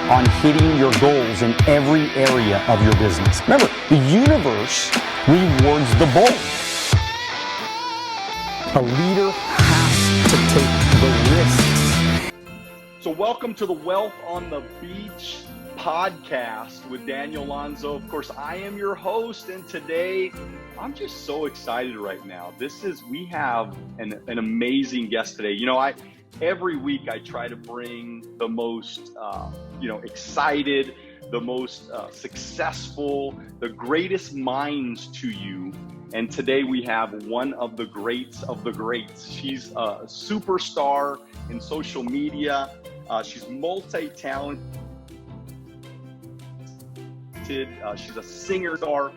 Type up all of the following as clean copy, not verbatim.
on hitting your goals in every area of your business. Remember, the universe rewards the bold. A leader has to take the risks. So welcome to the Wealth on the Beach podcast with Daniel Alonzo. Of course, I am your host, and today I'm just so excited right now. We have an amazing guest today. You know, every week I try to bring the most, excited, the most successful, the greatest minds to you. And today we have one of the greats of the greats. She's a superstar in social media. She's multi-talented. She's a singer star.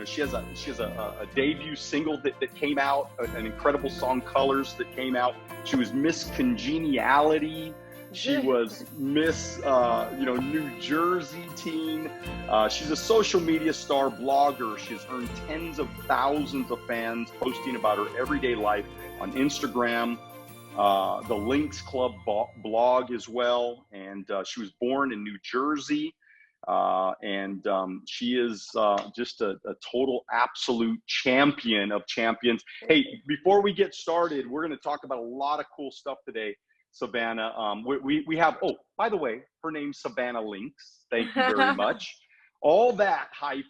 She has a debut single that came out, an incredible song, Colors, that came out. She was Miss Congeniality. She was Miss, New Jersey teen. She's a social media star, blogger. She's earned tens of thousands of fans posting about her everyday life on Instagram, the Lynx Club blog as well. And she was born in New Jersey. She is just a total absolute champion of champions. Hey, before we get started, we're going to talk about a lot of cool stuff today, Savannah. We have, by the way, her name's Savannah Lynx. Thank you very much. All that hype.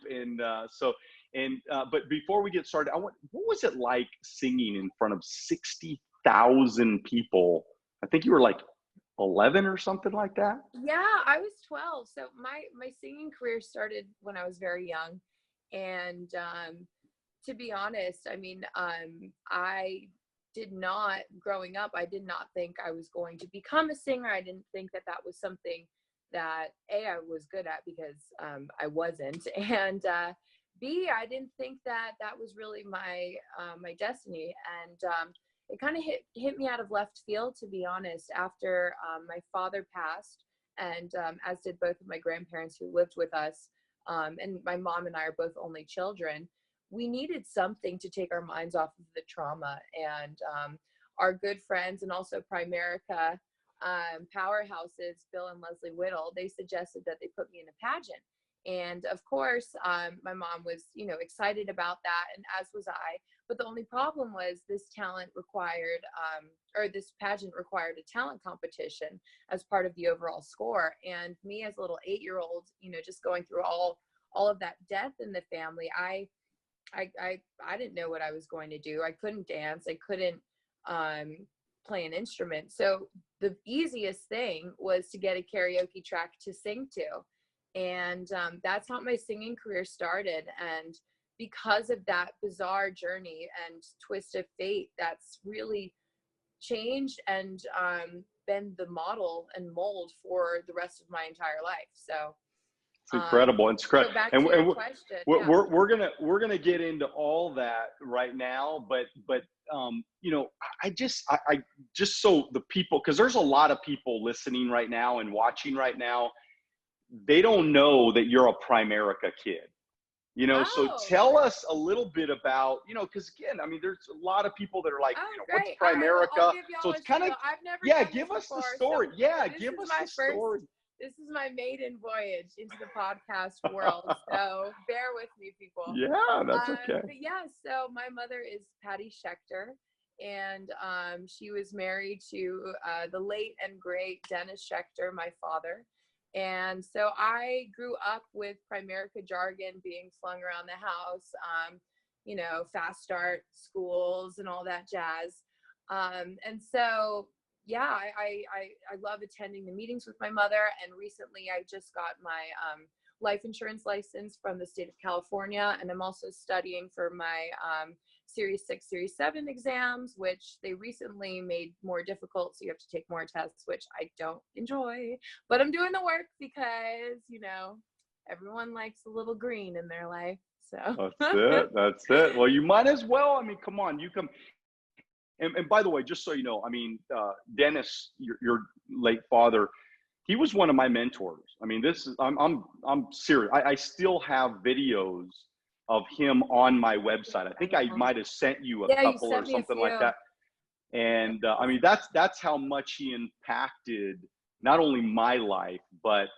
But before we get started, what was it like singing in front of 60,000 people? I think you were like 11 or something like that? Yeah, I was 12. So my singing career started when I was very young. And to be honest, growing up, I did not think I was going to become a singer. I didn't think that was something that I was good at, because I wasn't. And B, I didn't think that was really my destiny. And it kind of hit me out of left field, to be honest, after my father passed, and as did both of my grandparents who lived with us. And my mom and I are both only children. We needed something to take our minds off of the trauma. And our good friends, and also Primerica powerhouses, Bill and Leslie Whittle, they suggested that they put me in a pageant. And of course, my mom was, excited about that, and as was I. But the only problem was this pageant required a talent competition as part of the overall score. And me, as a little 8-year-old, just going through all of that death in the family, I didn't know what I was going to do. I couldn't dance. I couldn't play an instrument. So the easiest thing was to get a karaoke track to sing to. And that's how my singing career started. And because of that bizarre journey and twist of fate, that's really changed and been the model and mold for the rest of my entire life. So it's incredible. It's incredible. So back to your question, we're gonna get into all that right now, but I just so the people, because there's a lot of people listening right now and watching right now, they don't know that you're a Primerica kid. So tell us a little bit about, because again, there's a lot of people that are like, what's Primerica? So it's kind of, give us the story. Give us the story. This is my maiden voyage into the podcast world. So bear with me, people. Yeah, that's okay. But yeah, so my mother is Patty Schechter, and she was married to the late and great Dennis Schechter, my father. And so I grew up with Primerica jargon being flung around the house, fast start schools and all that jazz. And so, I love attending the meetings with my mother. And recently I just got my life insurance license from the state of California. And I'm also studying for my Series 6, Series 7 exams, which they recently made more difficult. So you have to take more tests, which I don't enjoy, but I'm doing the work because, everyone likes a little green in their life. So that's it. Well, you might as well. Come on, you come. And by the way, just so you know, Dennis, your late father, he was one of my mentors. I'm serious. I still have videos of him on my website. I think I might have sent you a couple or something like that. And that's how much he impacted not only my life, but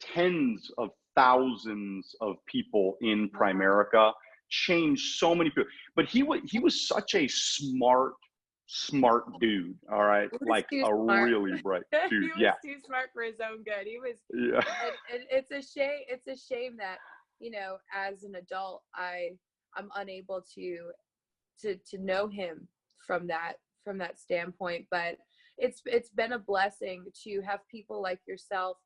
tens of thousands of people in Primerica, changed so many people. But he was such a smart dude. All right, like a smart. really bright dude. He was Yeah, too smart for his own good. He was. yeah. And it's a shame. It's a shame that, you know, as an adult, I'm unable to know him from that standpoint. But it's been a blessing to have people like yourself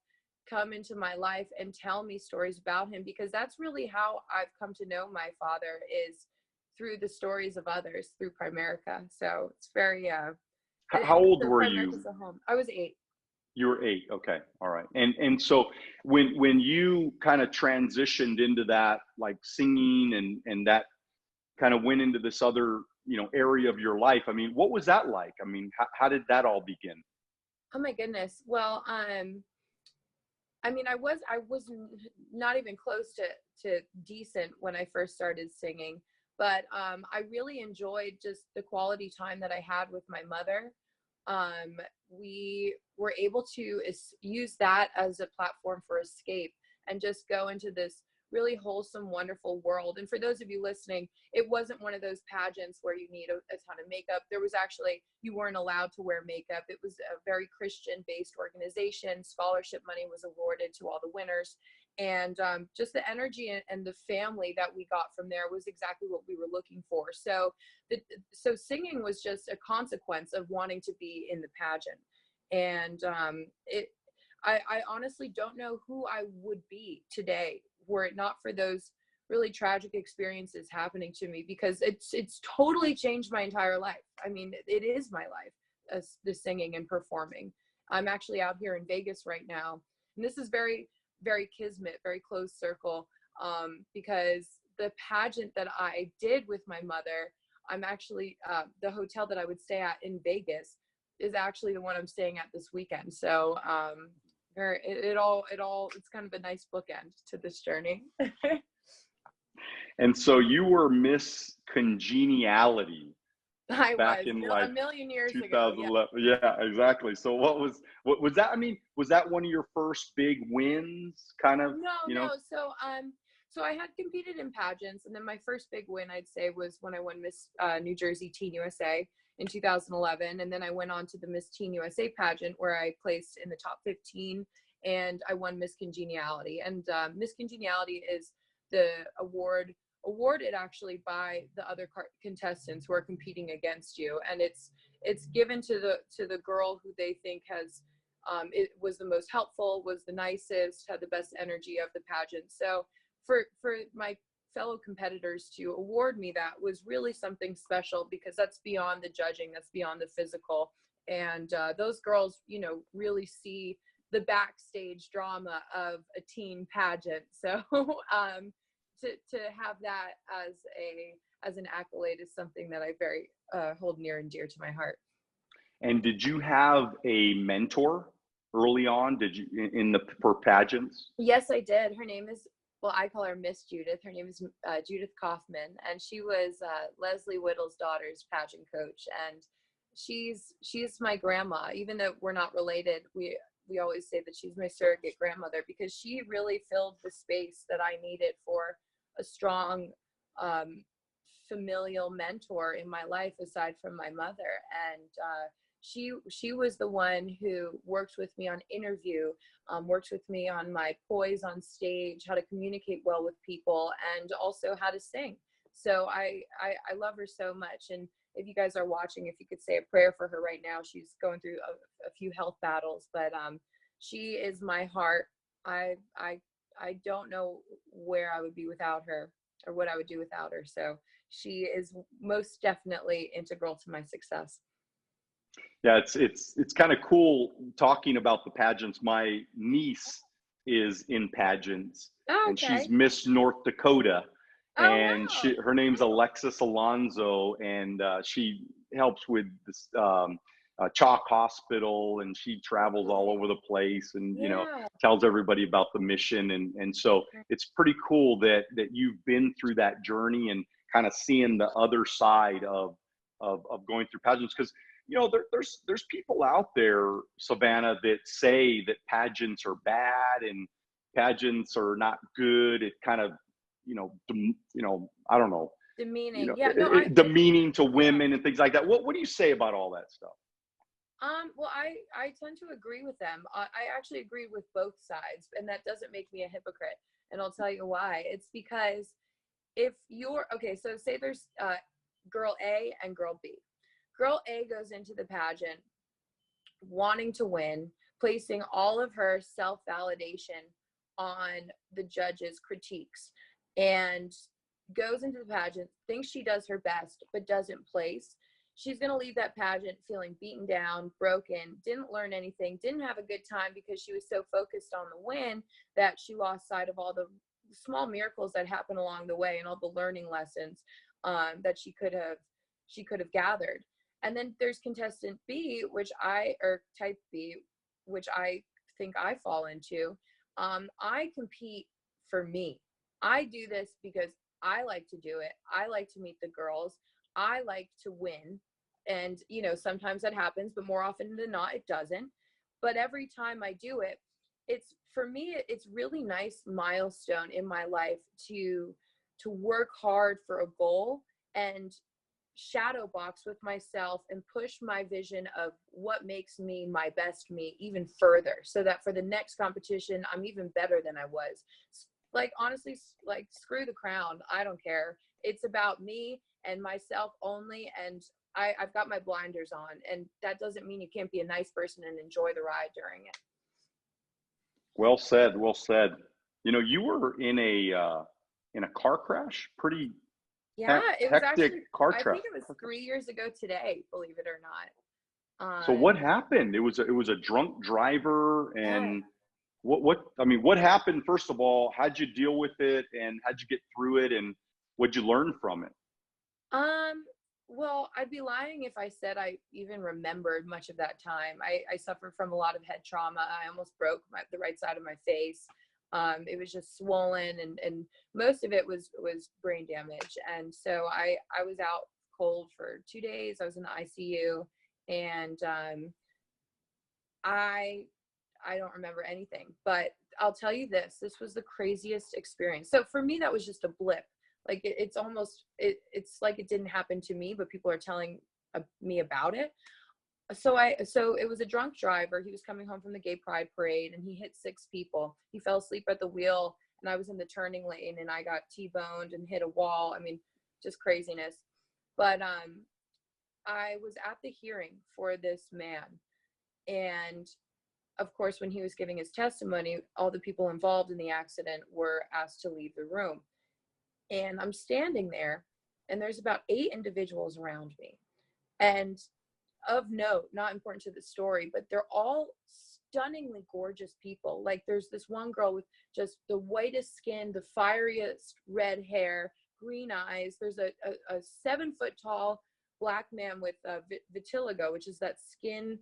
come into my life and tell me stories about him, because that's really how I've come to know my father, is through the stories of others, through Primerica. So it's very How old were Primerica's you? a home. I was 8. You were 8. Okay. All right. And so when you kind of transitioned into that, like singing and that kind of went into this other, you know, area of your life, I mean, what was that like? I mean, how did that all begin? Oh my goodness. Well, I mean, I was not even close to decent when I first started singing, but I really enjoyed just the quality time that I had with my mother. We were able to use that as a platform for escape and just go into this really wholesome, wonderful world. And for those of you listening, it wasn't one of those pageants where you need a ton of makeup. There was actually, you weren't allowed to wear makeup. It was a very Christian-based organization. Scholarship money was awarded to all the winners. And just the energy and the family that we got from there was exactly what we were looking for. So singing was just a consequence of wanting to be in the pageant. And I honestly don't know who I would be today were it not for those really tragic experiences happening to me, because it's totally changed my entire life. I mean, it is my life, the singing and performing. I'm actually out here in Vegas right now, and this is very, very kismet, very close circle, because the pageant that I did with my mother, I'm actually, the hotel that I would stay at in Vegas is actually the one I'm staying at this weekend. So, it's kind of a nice bookend to this journey. And so you were Miss Congeniality I back was in a like million years ago. 2011. Yeah, exactly. So what was that? I mean, was that one of your first big wins, kind of? No. So I had competed in pageants, and then my first big win, I'd say, was when I won Miss New Jersey Teen USA in 2011. And then I went on to the Miss Teen USA pageant, where I placed in the top 15, and I won Miss Congeniality. And Miss Congeniality is the awarded actually by the other contestants who are competing against you, and it's given to the girl who they think has it was the most helpful, was the nicest, had the best energy of the pageant. So for my fellow competitors to award me that was really something special, because that's beyond the judging, that's beyond the physical. And those girls, you know, really see the backstage drama of a teen pageant. So to have that as an accolade is something that I very hold near and dear to my heart. And did you have a mentor early on? Did you for pageants? Yes, I did. Her name is, well, I call her Miss Judith. Her name is Judith Kaufman, and she was Leslie Whittle's daughter's pageant coach. And she's my grandma. Even though we're not related, we always say that she's my surrogate grandmother, because she really filled the space that I needed for a strong familial mentor in my life aside from my mother. And she was the one who worked with me on interview, worked with me on my poise on stage, how to communicate well with people, and also how to sing. So I love her so much. And if you guys are watching, if you could say a prayer for her right now. She's going through a few health battles, but she is my heart. I don't know where I would be without her, or what I would do without her. So she is most definitely integral to my success. Yeah, it's kind of cool talking about the pageants. My niece is in pageants, Oh, and okay. she's Miss North Dakota, and wow. her name's Alexis Alonzo, and she helps with this Chalk Hospital, and she travels all over the place, and you know, tells everybody about the mission, and so it's pretty cool that you've been through that journey and kind of seeing the other side of going through pageants, because there's people out there, Savannah, that say that pageants are bad and pageants are not good. It kind of, I don't know, Demeaning. Yeah, no, I demeaning to yeah. women and things like that. What do you say about all that stuff? Well, I tend to agree with them. I actually agree with both sides, and that doesn't make me a hypocrite. And I'll tell you why. It's because if you're okay, so say there's girl A and girl B. Girl A goes into the pageant wanting to win, placing all of her self-validation on the judges' critiques, and goes into the pageant, thinks she does her best, but doesn't place. She's going to leave that pageant feeling beaten down, broken, didn't learn anything, didn't have a good time because she was so focused on the win that she lost sight of all the small miracles that happened along the way and all the learning lessons that she could have gathered. And then there's contestant B, or type B, which I think I fall into. I compete for me. I do this because I like to do it. I like to meet the girls. I like to win. And, sometimes that happens, but more often than not, it doesn't. But every time I do it, for me, it's really nice milestone in my life to work hard for a goal and shadow box with myself and push my vision of what makes me my best me even further, so that for the next competition, I'm even better than I was. Like, honestly, like, screw the crown. I don't care. It's about me and myself only. And I've got my blinders on, and that doesn't mean you can't be a nice person and enjoy the ride during it. Well said. Well said. You were in a car crash, pretty Yeah, it was hectic actually, car I crash. think it was 3 years ago today, believe it or not. So what happened? It was a drunk driver, Yeah. and what happened? First of all, how'd you deal with it, and how'd you get through it, and what'd you learn from it? Well, I'd be lying if I said I even remembered much of that time. I suffered from a lot of head trauma. I almost broke the right side of my face. It was just swollen, and most of it was brain damage. And so I was out cold for 2 days. I was in the ICU, and I don't remember anything. But I'll tell you this was the craziest experience. So for me, that was just a blip. Like, it's almost, it's like it didn't happen to me, but people are telling me about it. So it was a drunk driver. He was coming home from the gay pride parade, and he hit 6 people. He fell asleep at the wheel, and I was in the turning lane, and I got T-boned and hit a wall. I mean, just craziness. But I was at the hearing for this man, and of course, when he was giving his testimony, all the people involved in the accident were asked to leave the room. And I'm standing there, and there's about 8 individuals around me. And of note, not important to the story, but they're all stunningly gorgeous people. Like, there's this one girl with just the whitest skin, the fieriest red hair, green eyes. There's a 7-foot tall black man with vitiligo, which is that skin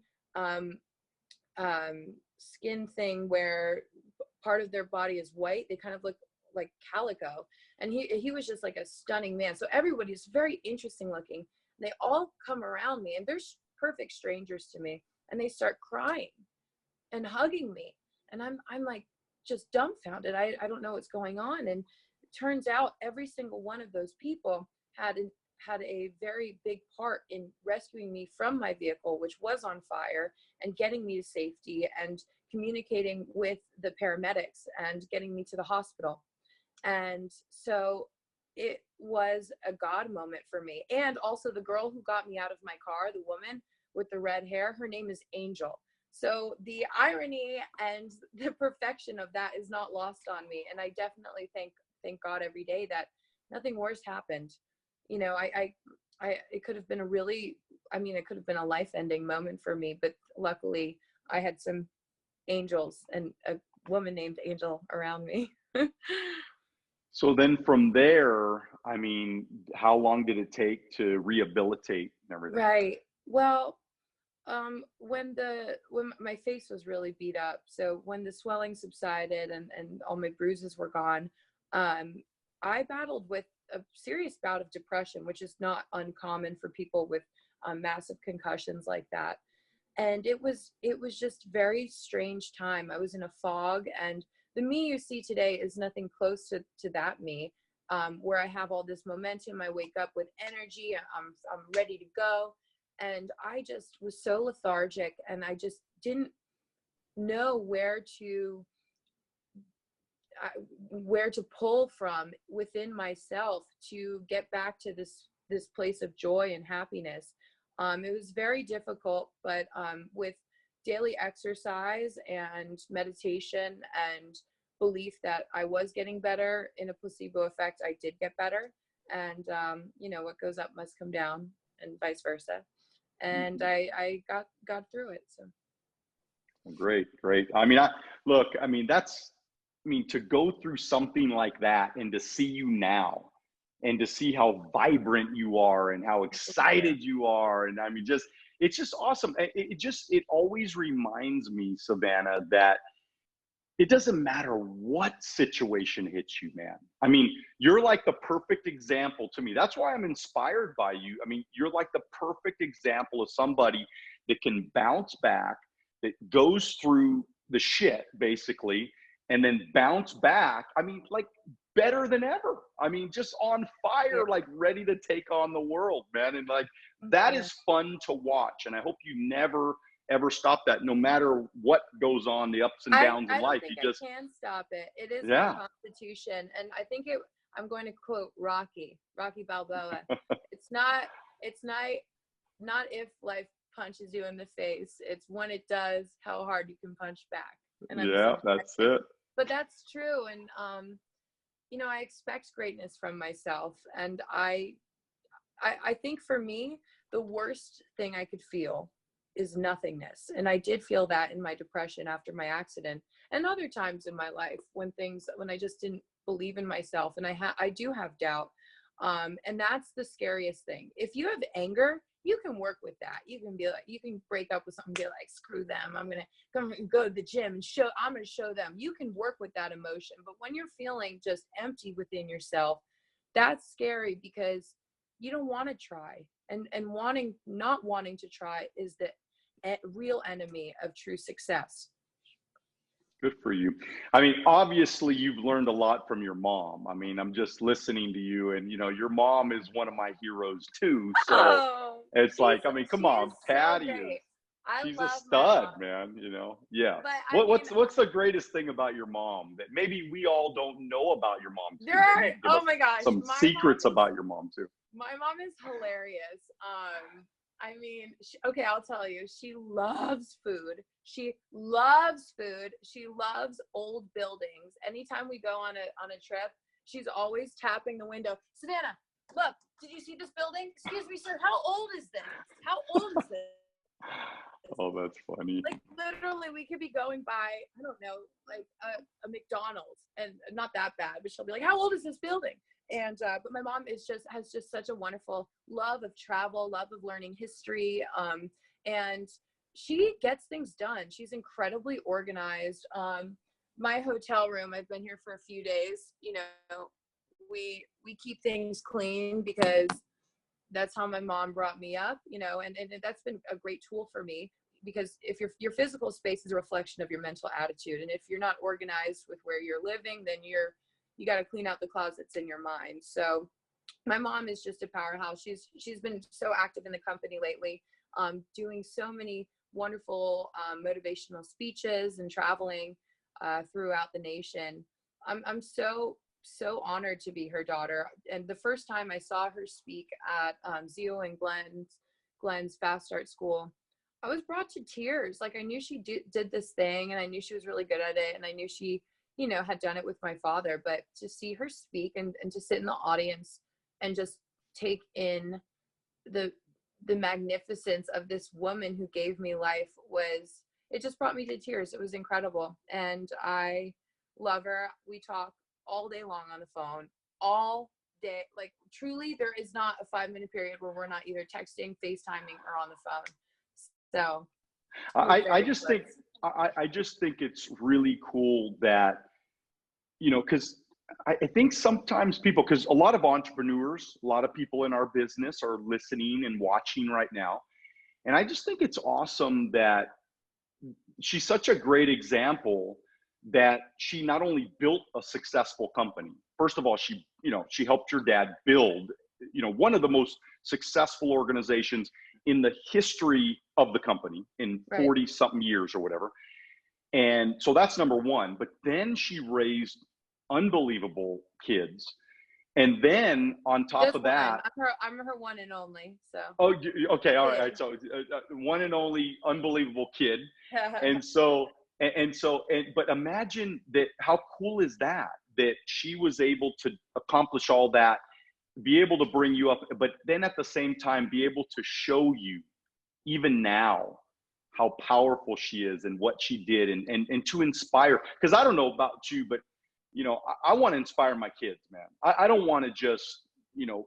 skin thing where part of their body is white. They kind of look like calico, and he was just like a stunning man. So everybody's very interesting looking. They all come around me, and they're perfect strangers to me, and they start crying and hugging me, and I'm like just dumbfounded. I don't know what's going on. And it turns out every single one of those people had a very big part in rescuing me from my vehicle, which was on fire, and getting me to safety, and communicating with the paramedics and getting me to the hospital. And so it was a God moment for me. And also, the girl who got me out of my car, the woman with the red hair, her name is Angel. So the irony and the perfection of that is not lost on me. And I definitely thank God every day that nothing worse happened. It could have been it could have been a life-ending moment for me, but luckily I had some angels and a woman named Angel around me. So then from there, how long did it take to rehabilitate and everything? Right. Well, when my face was really beat up, so when the swelling subsided and all my bruises were gone, I battled with a serious bout of depression, which is not uncommon for people with massive concussions like that. And it was just very strange time. I was in a fog, and the me you see today is nothing close to that me, where I have all this momentum. I wake up with energy. I'm ready to go. And I just was so lethargic, and I just didn't know where to pull from within myself to get back to this place of joy and happiness. It was very difficult, but with daily exercise and meditation and belief that I was getting better in a placebo effect, I did get better. And what goes up must come down, and vice versa. And I got through it. So great. To go through something like that and to see you now and to see how vibrant you are and how excited you are. And it's just awesome. It always reminds me, Savannah, that it doesn't matter what situation hits you, man. I mean, you're like the perfect example to me. That's why I'm inspired by you. I mean, you're like the perfect example of somebody that can bounce back, that goes through the shit, basically, and then bounce back. I mean, like, better than ever. I mean, just on fire, like ready to take on the world, man. And like, that is fun to watch. And I hope you never ever stop that, no matter what goes on, the ups and downs of life. I can stop it. It is my constitution. And I think I'm going to quote Rocky Balboa. It's not if life punches you in the face, it's when it does, how hard you can punch back. And that's it. But that's true. And I expect greatness from myself. And I think for me, the worst thing I could feel is nothingness. And I did feel that in my depression after my accident, and other times in my life when I just didn't believe in myself, and I do have doubt. And that's the scariest thing. If you have anger, you can work with that. You can break up with someone and be like, screw them. I'm going to go to the gym and I'm going to show them. You can work with that emotion. But when you're feeling just empty within yourself, that's scary, because you don't want to try. And not wanting to try is the real enemy of true success. Good for you. I mean, obviously you've learned a lot from your mom. I mean, I'm just listening to you, and your mom is one of my heroes too. So it's like, I mean, come on, Patty she's a stud, man. Yeah. What's the greatest thing about your mom that maybe we all don't know about your mom too? Oh my gosh, some secrets about your mom too. My mom is hilarious. I mean, I'll tell you, she loves food. She loves old buildings. Anytime we go on a trip, she's always tapping the window. Savannah, look, did you see this building? Excuse me, sir, how old is this? How old is this? Oh, that's funny. Like, literally, we could be going by, I don't know, like a McDonald's, and not that bad, but she'll be like, how old is this building? And but my mom has just such a wonderful love of travel, love of learning history, and she gets things done. She's incredibly organized. My hotel room, I've been here for a few days. We keep things clean because that's how my mom brought me up. And that's been a great tool for me, because if your physical space is a reflection of your mental attitude, and if you're not organized with where you're living, then you got to clean out the closets in your mind. So my mom is just a powerhouse. She's been so active in the company lately, doing so many wonderful motivational speeches and traveling throughout the nation. I'm so honored to be her daughter. And the first time I saw her speak at Zio and Glenn's Fast Start School, I was brought to tears. Like, I knew she did this thing, and I knew she was really good at it, and I knew she had done it with my father. But to see her speak and to sit in the audience and just take in the magnificence of this woman who gave me life, it just brought me to tears. It was incredible. And I love her. We talk all day long on the phone, all day. Like, truly, there is not a 5-minute period where we're not either texting, FaceTiming, or on the phone. So I just think it's really cool that, because I think sometimes people, because a lot of entrepreneurs, a lot of people in our business are listening and watching right now. And I just think it's awesome that she's such a great example that she not only built a successful company. First of all, she helped your dad build, one of the most successful organizations in the history of the company in 40 something years or whatever. And so that's number one. But then she raised unbelievable kids. And then on top of that, I'm her one and only. So. Oh, okay. All right. So one and only unbelievable kid. But imagine that. How cool is that she was able to accomplish all that, be able to bring you up, but then at the same time, be able to show you even now how powerful she is and what she did and to inspire. Because I don't know about you, but I want to inspire my kids, man. I don't want to just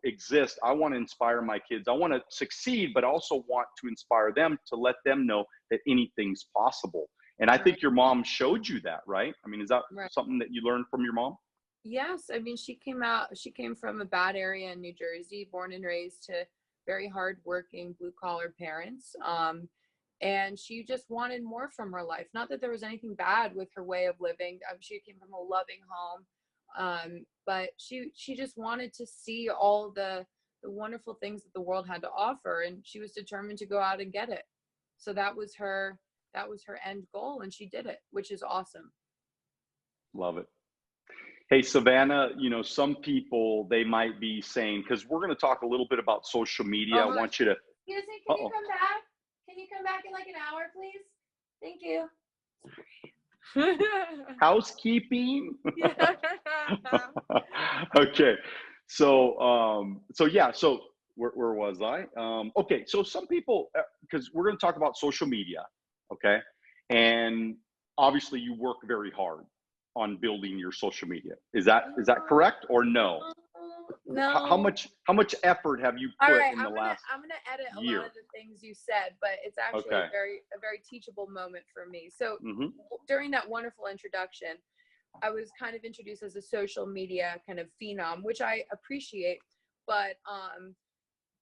exist. I want to inspire my kids. I want to succeed, but also want to inspire them, to let them know that anything's possible. And I think your mom showed you that, right? I mean, is that something that you learned from your mom? Yes. I mean, she came from a bad area in New Jersey, born and raised to very hardworking blue collar parents. And she just wanted more from her life. Not that there was anything bad with her way of living. She came from a loving home. But she just wanted to see all the wonderful things that the world had to offer. And she was determined to go out and get it. So that was her end goal. And she did it, which is awesome. Love it. Hey, Savannah, some people, they might be saying, because we're going to talk a little bit about social media. I want you to. Excuse me, can you come back? Can you come back in like an hour, please? Thank you. Housekeeping. Okay. So where was I? Okay. So some people, because we're going to talk about social media. Okay. And obviously you work very hard on building your social media. Is that correct or no? No. How much effort have you put in the last I'm gonna edit year? A lot of the things you said, but it's actually a very teachable moment for me. So during that wonderful introduction, I was kind of introduced as a social media kind of phenom, which I appreciate. But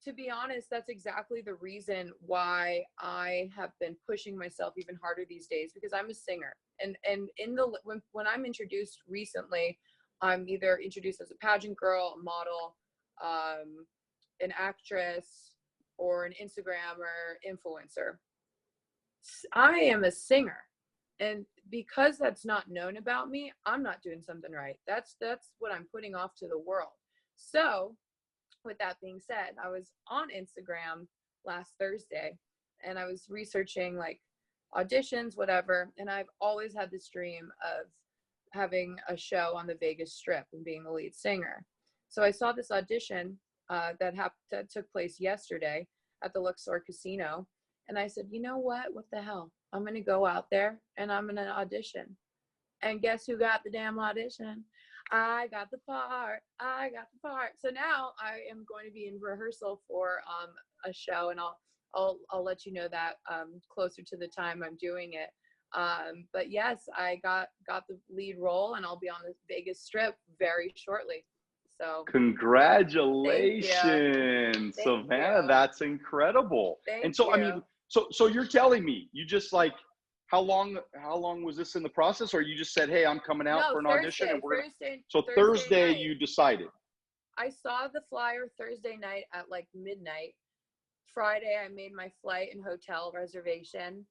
to be honest, that's exactly the reason why I have been pushing myself even harder these days, because I'm a singer. And when I'm introduced recently, I'm either introduced as a pageant girl, a model, an actress, or an Instagrammer, influencer. I am a singer. And because that's not known about me, I'm not doing something right. That's what I'm putting off to the world. So with that being said, I was on Instagram last Thursday and I was researching like auditions, whatever. And I've always had this dream of having a show on the Vegas Strip and being the lead singer. So I saw this audition that took place yesterday at the Luxor Casino. And I said, you know what the hell? I'm going to go out there and I'm going to audition. And guess who got the damn audition? I got the part. So now I am going to be in rehearsal for a show, and I'll let you know that closer to the time I'm doing it. But yes, I got the lead role, and I'll be on the Vegas Strip very shortly. So congratulations, Savannah. That's incredible. Thank you. I mean, so you're telling me you just like, how long was this in the process, or you just said, hey, I'm coming out for an audition and we're Thursday you decided? I saw the flyer Thursday night at like midnight. Friday I made my flight and hotel reservation,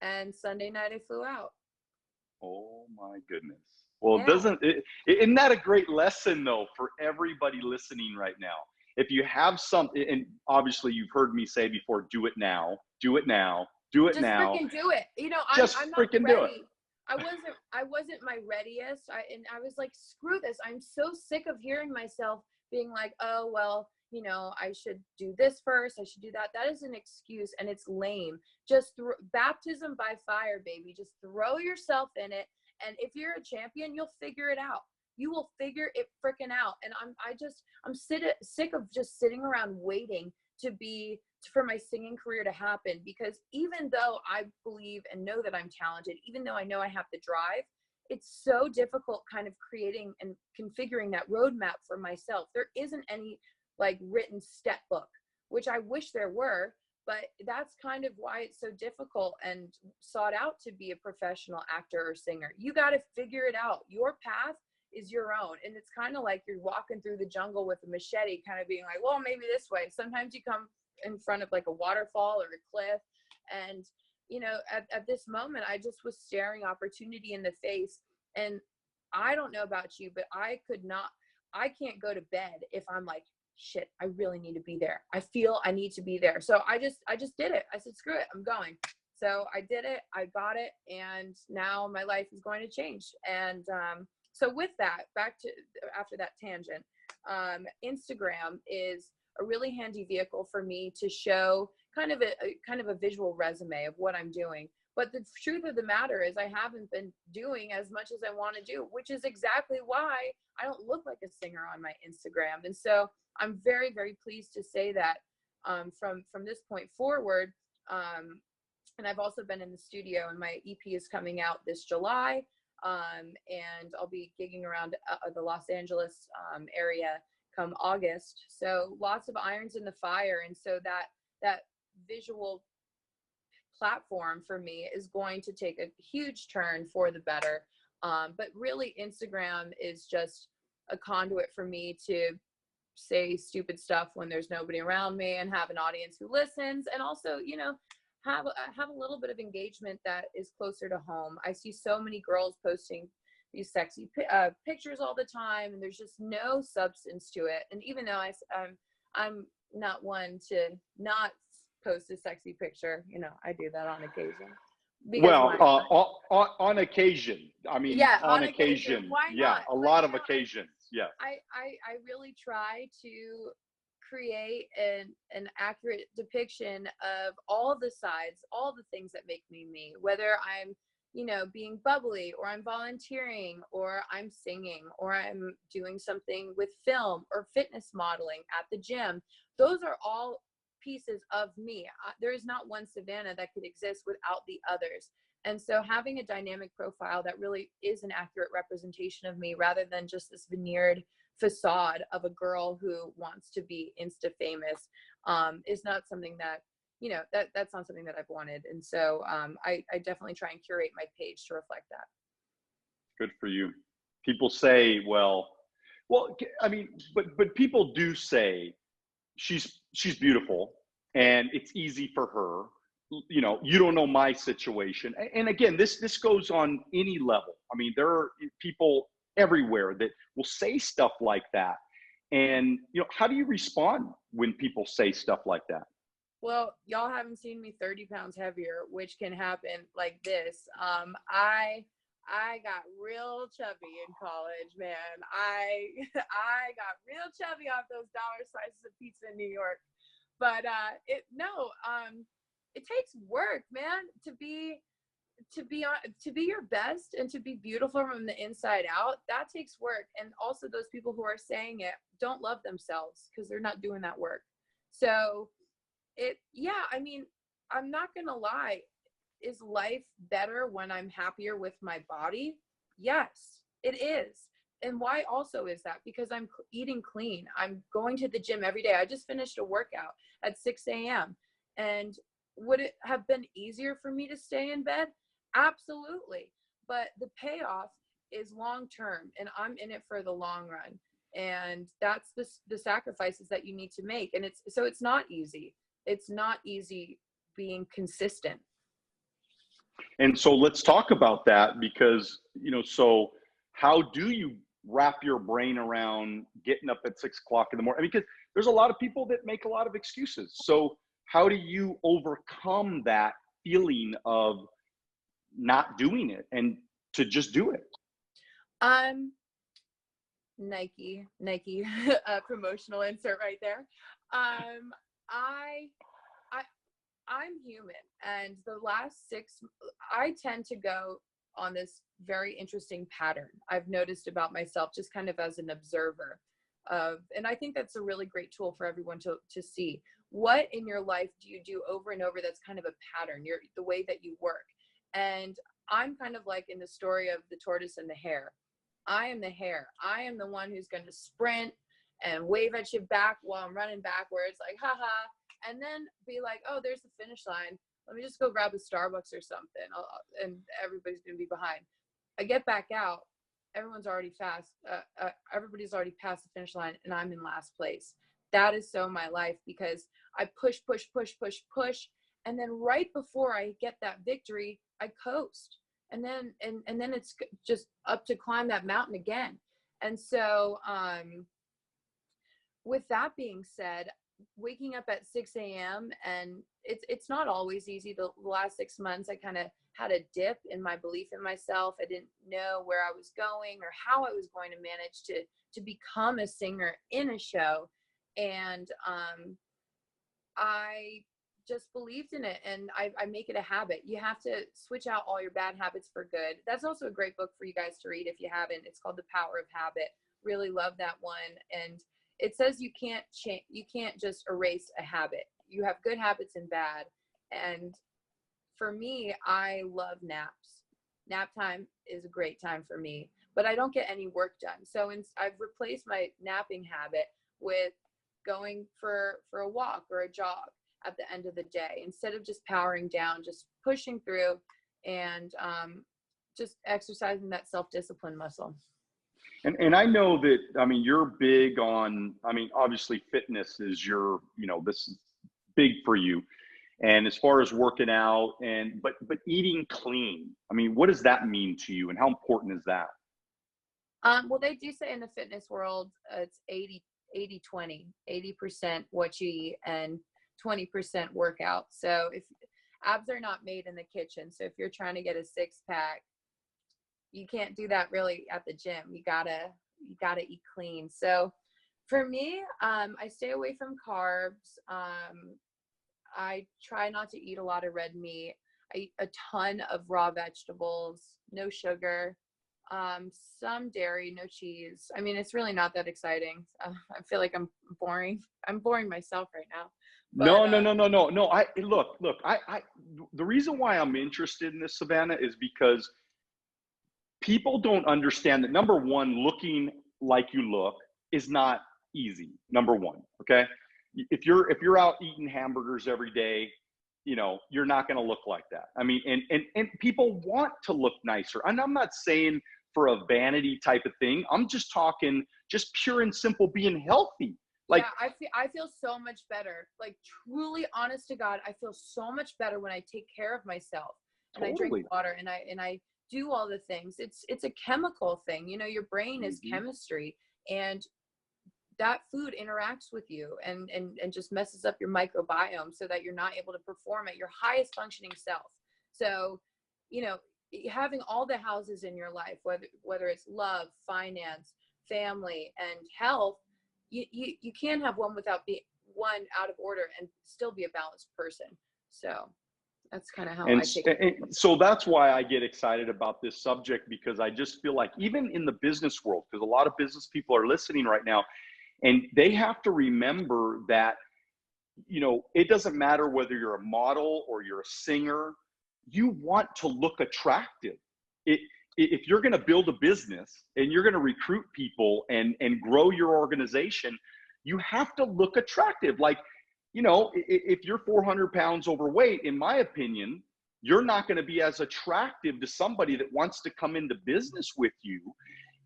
and Sunday night I flew out. Oh my goodness. Well, isn't that a great lesson though for everybody listening right now? If you have something, and obviously you've heard me say before, do it now, do it now. Just freaking do it. I'm not ready. Do it. I wasn't my readiest. I was like, screw this. I'm so sick of hearing myself being like, oh, well, I should do this first. I should do that. That is an excuse, and it's lame. Just baptism by fire, baby. Just throw yourself in it. And if you're a champion, you'll figure it out. You will figure it freaking out. And I'm sick of just sitting around waiting for my singing career to happen, because even though I believe and know that I'm talented, even though I know I have the drive, it's so difficult kind of creating and configuring that roadmap for myself. There isn't any like written step book, which I wish there were, but that's kind of why it's so difficult and sought out to be a professional actor or singer. You got to figure it out. Your path is your own. And it's kind of like you're walking through the jungle with a machete, kind of being like, well, maybe this way. Sometimes you come in front of like a waterfall or a cliff. And, you know, at this moment, I just was staring opportunity in the face. And I don't know about you, but I can't go to bed if I'm like, shit, I really need to be there. I feel I need to be there. So I just did it. I said, screw it, I'm going. So I did it, I got it. And now my life is going to change. And, so with that, back to after that tangent, Instagram is a really handy vehicle for me to show kind of a visual resume of what I'm doing. But the truth of the matter is I haven't been doing as much as I want to do, which is exactly why I don't look like a singer on my Instagram. And so I'm very, very pleased to say that from this point forward, and I've also been in the studio, and my EP is coming out this July. And I'll be gigging around the Los Angeles area come August. So lots of irons in the fire. And so that visual platform for me is going to take a huge turn for the better. But really Instagram is just a conduit for me to say stupid stuff when there's nobody around me and have an audience who listens, and also, you know, have a little bit of engagement that is closer to home. I see so many girls posting these sexy pictures all the time, and there's just no substance to it. And even though I'm not one to not post a sexy picture, you know, I do that on occasion. On occasion. I mean, yeah, on occasion. Why yeah, not? a lot of occasions. Yeah. I really try to create an accurate depiction of all the sides, all the things that make me me, whether I'm, you know, being bubbly, or I'm volunteering, or I'm singing, or I'm doing something with film or fitness modeling at the gym. Those are all pieces of me. There is not one Savannah that could exist without the others. And so having a dynamic profile that really is an accurate representation of me, rather than just this veneered facade of a girl who wants to be Insta famous, is not something that, you know, that's not something that I've wanted. And so I definitely try and curate my page to reflect that. Good for you. People say, well, I mean, but people do say she's beautiful and it's easy for her. You know, you don't know my situation. And again, this goes on any level. I mean, there are people everywhere that will say stuff like that. And, you know, how do you respond when people say stuff like that? Well, y'all haven't seen me 30 pounds heavier, which can happen like this. I got real chubby in college, man. I got real chubby off those dollar slices of pizza in New York. But it takes work, man, to be your best and to be beautiful from the inside out. That takes work. And also those people who are saying it don't love themselves because they're not doing that work. So I mean, I'm not gonna lie. Is life better when I'm happier with my body? Yes, it is. And why also is that? Because I'm eating clean. I'm going to the gym every day. I just finished a workout at 6 a.m. And would it have been easier for me to stay in bed? Absolutely. But the payoff is long-term, and I'm in it for the long run. And that's the sacrifices that you need to make. And it's not easy. It's not easy being consistent. And so let's talk about that, because, you know, so how do you wrap your brain around getting up at 6 o'clock in the morning? I mean, because there's a lot of people that make a lot of excuses. So how do you overcome that feeling of not doing it and to just do it? Nike promotional insert right there. I'm human, and the last I tend to go on this very interesting pattern I've noticed about myself, just kind of as an observer of, and I think that's a really great tool for everyone to see what in your life do you do over and over that's kind of a pattern, the way that you work. And I'm kind of like in the story of the tortoise and the hare. I am the hare. I am the one who's going to sprint and wave at you back while I'm running backwards, like, haha, and then be like, oh, there's the finish line. Let me just go grab a Starbucks or something, and everybody's going to be behind. I get back out. Everyone's already fast. Everybody's already past the finish line, and I'm in last place. That is so my life, because I push, and then right before I get that victory, I coast, and then it's just up to climb that mountain again. And so, with that being said, waking up at 6 a.m. and it's not always easy. The last 6 months, I kind of had a dip in my belief in myself. I didn't know where I was going or how I was going to manage to become a singer in a show. And I just believed in it, and I make it a habit. You have to switch out all your bad habits for good. That's also a great book for you guys to read if you haven't. It's called The Power of Habit. Really love that one. And it says you can't just erase a habit. You have good habits and bad. And for me, I love naps. Nap time is a great time for me, but I don't get any work done. So I've replaced my napping habit with going for a walk or a jog at the end of the day, instead of just powering down, just pushing through, and just exercising that self-discipline muscle. And I know that, I mean, you're big on, I mean, obviously fitness is your, this is big for you. And as far as working out but eating clean, I mean, what does that mean to you, and how important is that? Well, they do say in the fitness world, it's 80-20, 80% what you eat and 20% workout. So if abs are not made in the kitchen, so if you're trying to get a 6-pack, you can't do that really at the gym. You gotta eat clean. So for me, I stay away from carbs. I try not to eat a lot of red meat. I eat a ton of raw vegetables, no sugar, some dairy, no cheese. I mean, it's really not that exciting. I feel like I'm boring. I'm boring myself right now. But, no. Look, the reason why I'm interested in this, Savannah, is because people don't understand that, number one, looking like you look is not easy. Number one, okay? If you're out eating hamburgers every day, you're not going to look like that. I mean, and people want to look nicer. And I'm not saying for a vanity type of thing. I'm just talking just pure and simple being healthy. Like, yeah, I feel so much better. Like, truly, honest to God, I feel so much better when I take care of myself and I drink water and I do all the things. It's a chemical thing. Your brain is chemistry, and that food interacts with you and just messes up your microbiome so that you're not able to perform at your highest functioning self. So, having all the houses in your life, whether it's love, finance, family, and health, you can't have one without being one out of order and still be a balanced person. So that's kind of how I take it. And so that's why I get excited about this subject, because I just feel like even in the business world, because a lot of business people are listening right now, and they have to remember that, it doesn't matter whether you're a model or you're a singer, you want to look attractive. If you're going to build a business and you're going to recruit people and grow your organization, you have to look attractive. Like, if you're 400 pounds overweight, in my opinion, you're not going to be as attractive to somebody that wants to come into business with you.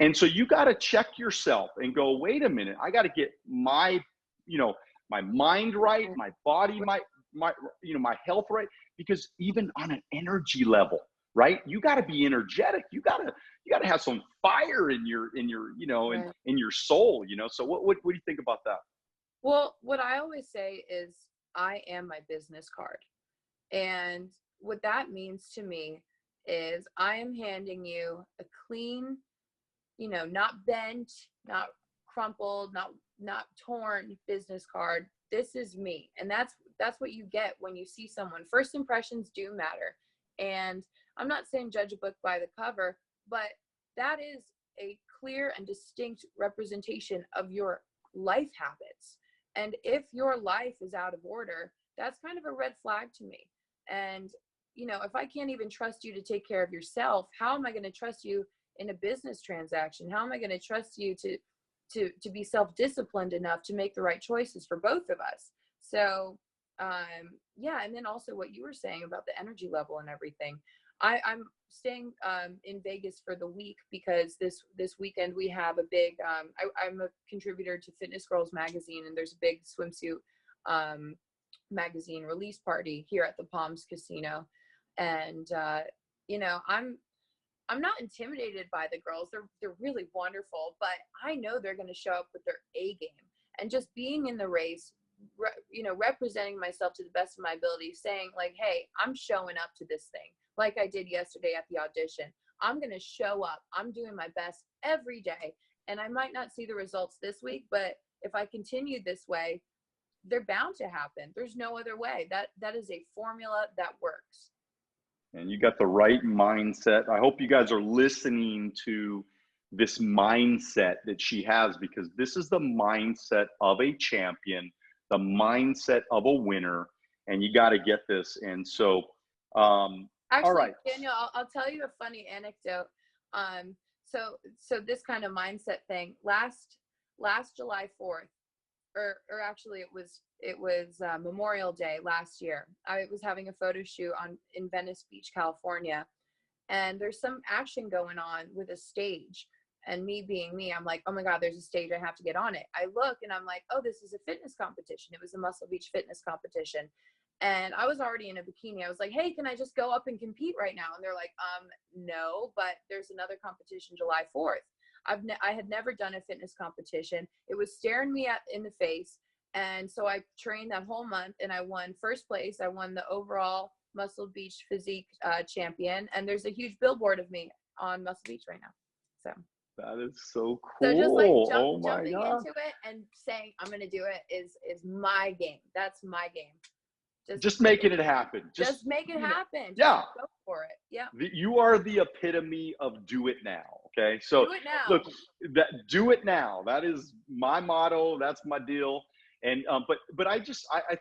And so you got to check yourself and go, wait a minute, I got to get my mind right, my body, my health right, because even on an energy level, right, you got to be energetic. You got to have some fire in your in your soul. So what do you think about that? Well, what I always say is I am my business card. And what that means to me is I am handing you a clean, not bent, not crumpled, not torn business card. This is me. And that's what you get when you see someone. First impressions do matter. And I'm not saying judge a book by the cover, but that is a clear and distinct representation of your life habits. And if your life is out of order, that's kind of a red flag to me. And if I can't even trust you to take care of yourself, how am I going to trust you in a business transaction? How am I going to trust you to be self-disciplined enough to make the right choices for both of us? So, yeah. And then also what you were saying about the energy level and everything. I'm staying in Vegas for the week because this weekend we have a big, I'm a contributor to Fitness Girls magazine, and there's a big swimsuit magazine release party here at the Palms Casino. And, I'm not intimidated by the girls. They're really wonderful, but I know they're going to show up with their A game. And just being in the race, representing myself to the best of my ability, saying like, hey, I'm showing up to this thing like I did yesterday at the audition. I'm going to show up. I'm doing my best every day. And I might not see the results this week, but if I continue this way, they're bound to happen. There's no other way. That is a formula that works. And you got the right mindset. I hope you guys are listening to this mindset that she has, because this is the mindset of a champion, the mindset of a winner, and you got to get this. And so, actually, all right, Daniel, I'll tell you a funny anecdote. So this kind of mindset thing, last July 4th, or actually it was Memorial Day last year. I was having a photo shoot in Venice Beach, California, and there's some action going on with a stage. And me being me, I'm like, oh my God, there's a stage, I have to get on it. I look and I'm like, oh, this is a fitness competition. It was a Muscle Beach fitness competition. And I was already in a bikini. I was like, hey, can I just go up and compete right now? And they're like, no, but there's another competition July 4th. I had never done a fitness competition. It was staring me in the face. And so I trained that whole month and I won first place. I won the overall Muscle Beach physique champion. And there's a huge billboard of me on Muscle Beach right now. So that is so cool. So just like God. jumping into it and saying, I'm going to do it is my game. That's my game. Just making it happen. Just make it happen. Yeah. Just go for it. Yeah. You are the epitome of do it now. Okay. So do it now. Look, do it now. That is my motto. That's my deal. And, but I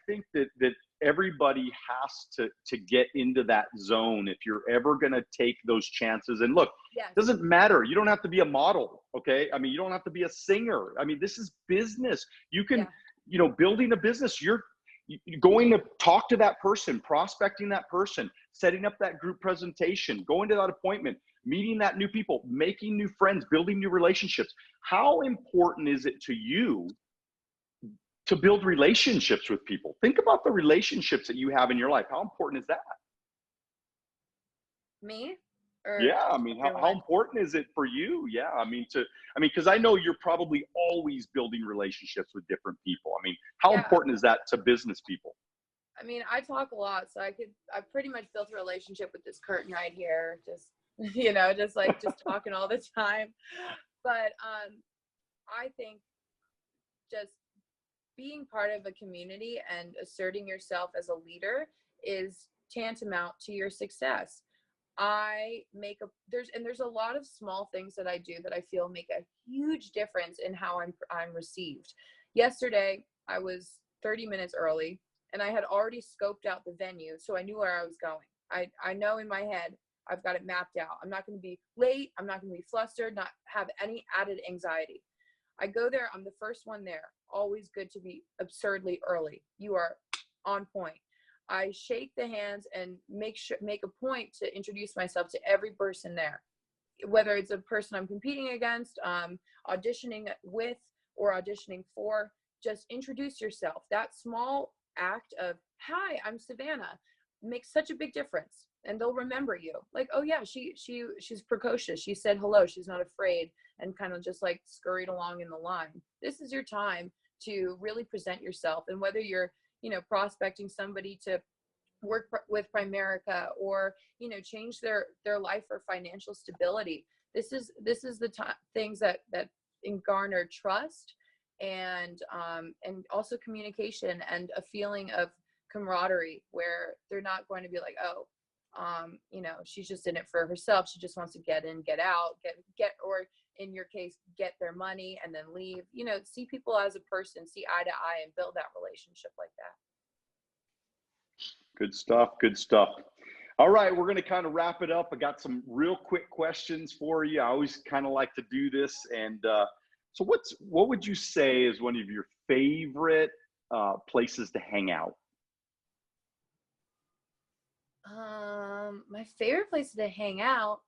think that everybody has to get into that zone if you're ever going to take those chances. And look, it doesn't matter. You don't have to be a model. Okay. I mean, you don't have to be a singer. I mean, this is business. You can, building a business, you're going to talk to that person, prospecting that person, setting up that group presentation, going to that appointment, meeting that new people, making new friends, building new relationships. How important is it to you to build relationships with people? Think about the relationships that you have in your life. How important is that? Me? Yeah, I mean, how important is it for you? Yeah, because I know you're probably always building relationships with different people. I mean, how important is that to business people? I mean, I talk a lot, so I pretty much built a relationship with this curtain right here. Just, just talking all the time. But I think just being part of a community and asserting yourself as a leader is tantamount to your success. There's a lot of small things that I do that I feel make a huge difference in how I'm received. Yesterday, I was 30 minutes early and I had already scoped out the venue, so I knew where I was going. I know in my head, I've got it mapped out. I'm not going to be late. I'm not going to be flustered, not have any added anxiety. I go there. I'm the first one there. Always good to be absurdly early. You are on point. I shake the hands and make a point to introduce myself to every person there, whether it's a person I'm competing against, auditioning with, or auditioning for. Just introduce yourself. That small act of, hi, I'm Savannah, makes such a big difference. And they'll remember you. Like, oh yeah, she's precocious. She said hello. She's not afraid, and kind of just like scurried along in the line. This is your time to really present yourself. And whether you're, prospecting somebody to work with Primerica or, change their life or financial stability, this is the things that garner trust and also communication and a feeling of camaraderie, where they're not going to be like, oh, she's just in it for herself. She just wants to get in, get out, or in your case, get their money and then leave. See people as a person, see eye to eye, and build that relationship like that. Good stuff. Good stuff. All right, we're going to kind of wrap it up. I got some real quick questions for you. I always kind of like to do this. And so what would you say is one of your favorite places to hang out? My favorite place to hang out,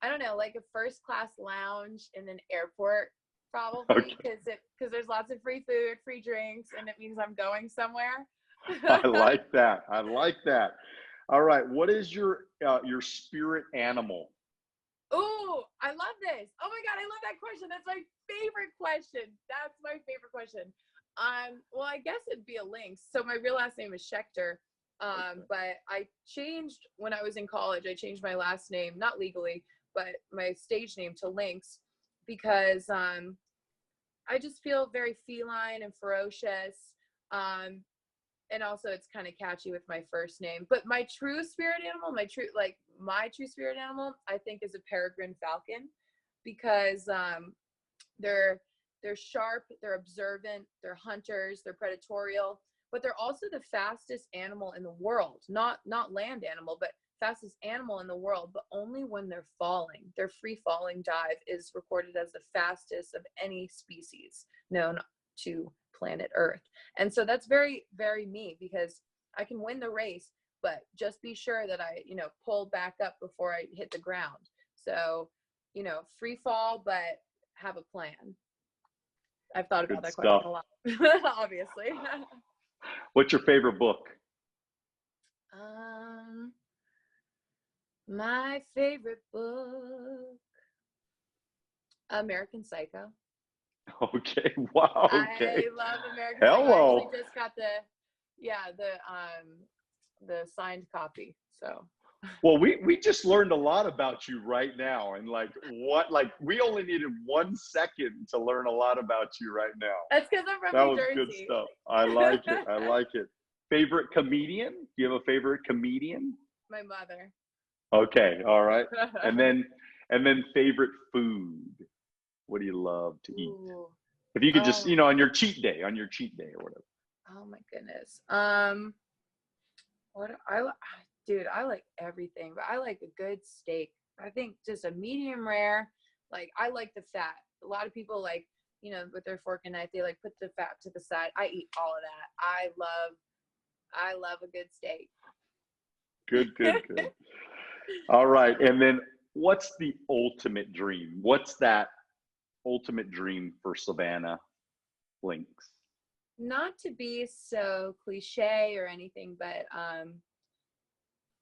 I don't know, like a first class lounge in an airport, probably, because there's lots of free food, free drinks, and it means I'm going somewhere. I like that. I like that. All right, what is your spirit animal? Oh, I love this. Oh my God, I love that question. That's my favorite question. That's my favorite question. Well, I guess it'd be a lynx. So my real last name is Schechter. But I changed when I was in college. I changed my last name, not legally, but my stage name to Lynx, because I just feel very feline and ferocious. And also it's kind of catchy with my first name. But my true spirit animal, my true spirit animal, I think is a peregrine falcon, because they're sharp, they're observant, they're hunters, they're predatorial, but they're also the fastest animal in the world. Not land animal, but fastest animal in the world, but only when they're falling. Their free falling dive is recorded as the fastest of any species known to planet Earth. And so that's very, very me, because I can win the race, but just be sure that I, pull back up before I hit the ground. So, free fall, but have a plan. I've thought about that question a lot, obviously. What's your favorite book? My favorite book, American Psycho. Okay. Wow. Okay. I love American Hello. Psycho. I actually just got the signed copy. So. Well, we just learned a lot about you right now, and we only needed 1 second to learn a lot about you right now. That's because I'm from New Jersey. That was good stuff. I like it. I like it. Favorite comedian? Do you have a favorite comedian? My mother. Okay. All right. And then favorite food. What do you love to eat? Ooh. If you could just, on your cheat day or whatever. Oh my goodness. Dude, I like everything, but I like a good steak. I think just a medium rare. Like, I like the fat. A lot of people with their fork and knife, they put the fat to the side. I eat all of that. I love a good steak. Good. All right. And then what's the ultimate dream? What's that ultimate dream for Savannah Lynx? Not to be so cliche or anything, but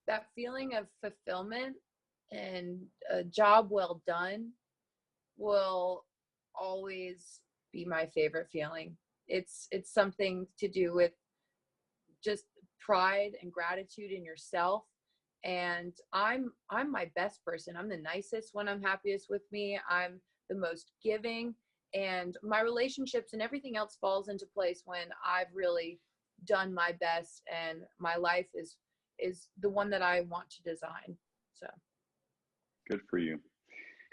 that feeling of fulfillment and a job well done will always be my favorite feeling. It's something to do with just pride and gratitude in yourself. And I'm my best person. I'm the nicest when I'm happiest with me. I'm the most giving, and my relationships and everything else falls into place when I've really done my best, and my life is the one that I want to design. So good for you.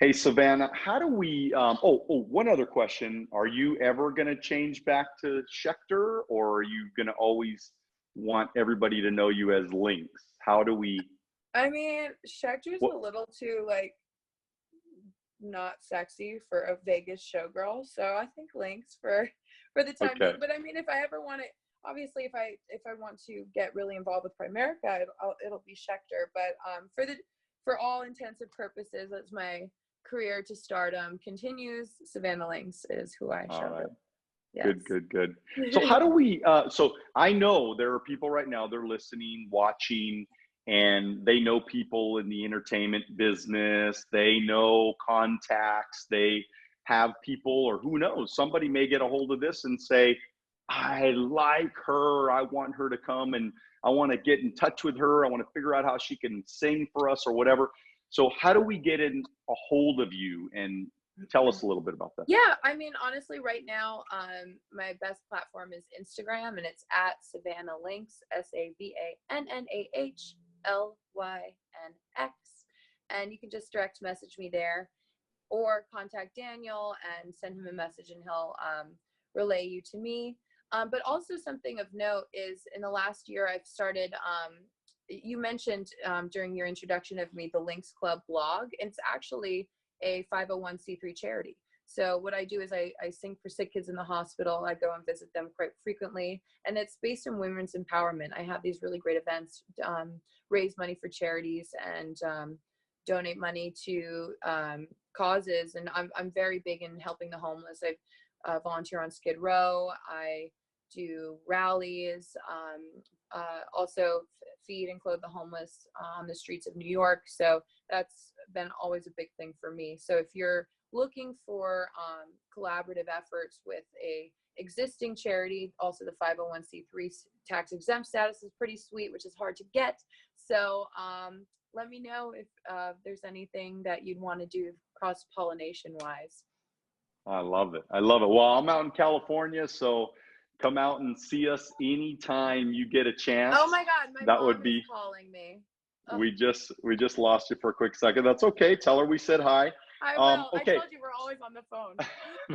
Hey, Savannah, how do we, one other question. Are you ever going to change back to Schechter, or are you going to always want everybody to know you as Lynx? How do we? I mean, Schechter's a little too, not sexy for a Vegas showgirl. So I think Lynx for the time being. But I mean, if I ever want it, obviously, if I want to get really involved with Primerica, it'll be Schechter. But for all intents and purposes, as my career to stardom continues, Savannah Lynx is who I show up. Yes. Good. So how do we? So I know there are people right now. They're listening, watching, and they know people in the entertainment business. They know contacts. They have people, or who knows? Somebody may get a hold of this and say, I like her. I want her to come, and I want to get in touch with her. I want to figure out how she can sing for us or whatever. So how do we get in a hold of you, and tell us a little bit about that? Yeah, I mean, honestly, right now, my best platform is Instagram, and it's at Savannah Lynx, SAVANNAHLYNX. And you can just direct message me there, or contact Daniel and send him a message, and he'll relay you to me. But also something of note is, in the last year, I've started you mentioned during your introduction of me, the Lynx Club blog. It's actually a 501c3 charity. So what I do is I sing for sick kids in the hospital. I go and visit them quite frequently, and it's based in women's empowerment. I have these really great events, raise money for charities, and donate money to causes. And I'm very big in helping the homeless. I volunteer on Skid Row. I do rallies, also feed and clothe the homeless on the streets of New York. So that's been always a big thing for me. So if you're looking for collaborative efforts with a existing charity, also the 501c3 tax exempt status is pretty sweet, which is hard to get. So let me know if there's anything that you'd want to do cross-pollination wise. I love it. I love it. Well, I'm out in California, so come out and see us anytime you get a chance. Oh my God, my mom is calling me. Oh. We just lost you for a quick second. That's okay. Tell her we said hi. I will. Okay. I told you we're always on the phone.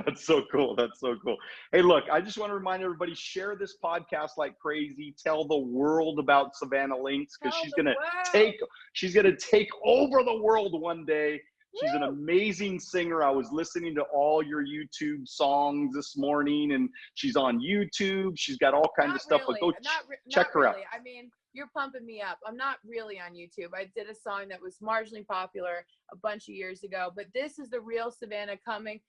That's so cool. That's so cool. Hey, look, I just want to remind everybody, share this podcast like crazy. Tell the world about Savannah Lynx, because she's gonna take over the world one day. She's an amazing singer. I was listening to all your YouTube songs this morning, and she's on YouTube. She's got all kinds of stuff. Really. But go check her out. I mean, you're pumping me up. I'm not really on YouTube. I did a song that was marginally popular a bunch of years ago, but this is the real Savannah coming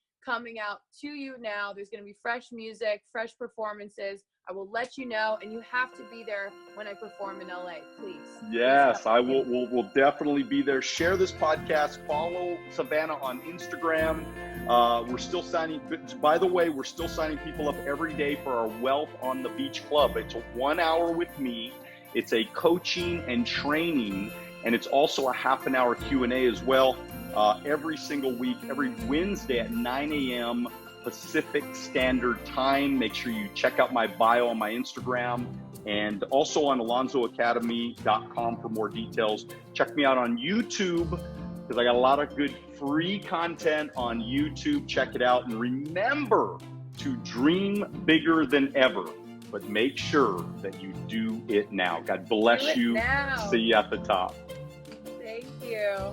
out to you now. There's going to be fresh music, fresh performances. I will let you know, and you have to be there when I perform in LA, please. Yes, I will. We'll definitely be there. Share this podcast. Follow Savannah on Instagram. We're still signing. By the way, we're still signing people up every day for our Wealth on the Beach Club. It's 1 hour with me. It's a coaching and training, and it's also a half an hour Q&A as well. Every single week, every Wednesday at 9 a.m. Pacific Standard Time. Make sure you check out my bio on my Instagram, and also on alonzoacademy.com for more details. Check me out on YouTube, because I got a lot of good free content on YouTube. Check it out, and remember to dream bigger than ever, but make sure that you do it now. God bless you. Now. See you at the top. Thank you.